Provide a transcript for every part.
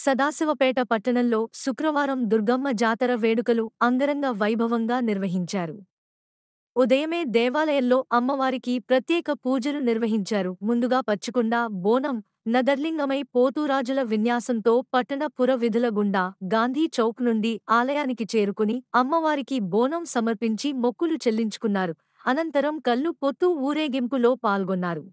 సదాశివపేట పట్టణంలో శుక్రవారం దుర్గమ్మ జాతర వేడుకలు అంగరంగ వైభవంగా నిర్వహించారు. ఉదయమే దేవాలయంలో అమ్మవారికి ప్రత్యేక పూజలు నిర్వహించారు. ముందుగా పచ్చుకొండ, బోనం, నగర్లింగమై పోతురాజుల విన్యాసంతో పట్టణ పురవిధుల గుండా గాంధీ చౌక్ నుండి ఆలయానికి చేరుకుని అమ్మవారికి బోనం సమర్పించి మొక్కులు చెల్లించుకున్నారు. అనంతరం కల్లు పొత్తు ఊరేగింపులో పాల్గొన్నారు.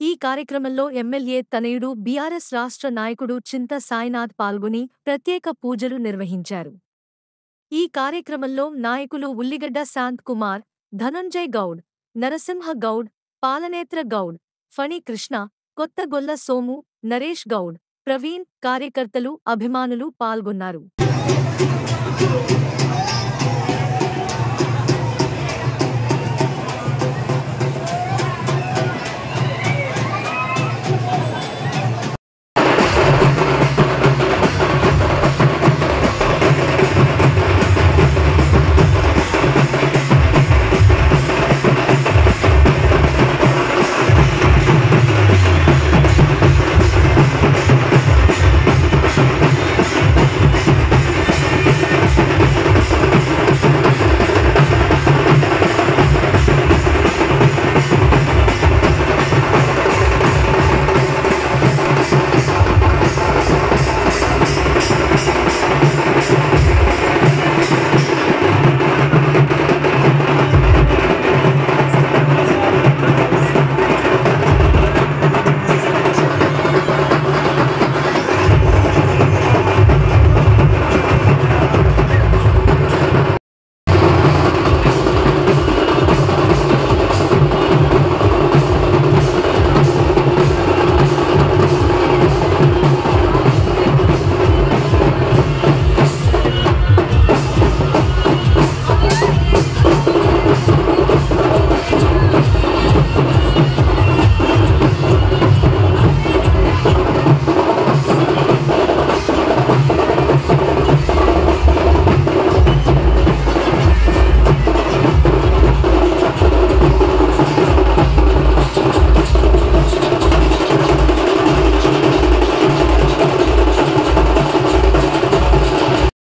ఈ కార్యక్రమంలో ఎమ్మెల్యే తనయుడు బీఆర్ఎస్ రాష్ట్ర నాయకుడు చింత సాయినాథ్ పాల్గొని ప్రత్యేక పూజలు నిర్వహించారు. ఈ కార్యక్రమంలో నాయకులు ఉల్లిగడ్డ శాంత్ కుమార్, ధనుంజయ్ గౌడ్, నరసింహ గౌడ్, పాలనేత్ర గౌడ్, ఫణి కృష్ణ, కొత్తగొల్ల సోము, నరేష్ గౌడ్, ప్రవీణ్, కార్యకర్తలు, అభిమానులు పాల్గొన్నారు.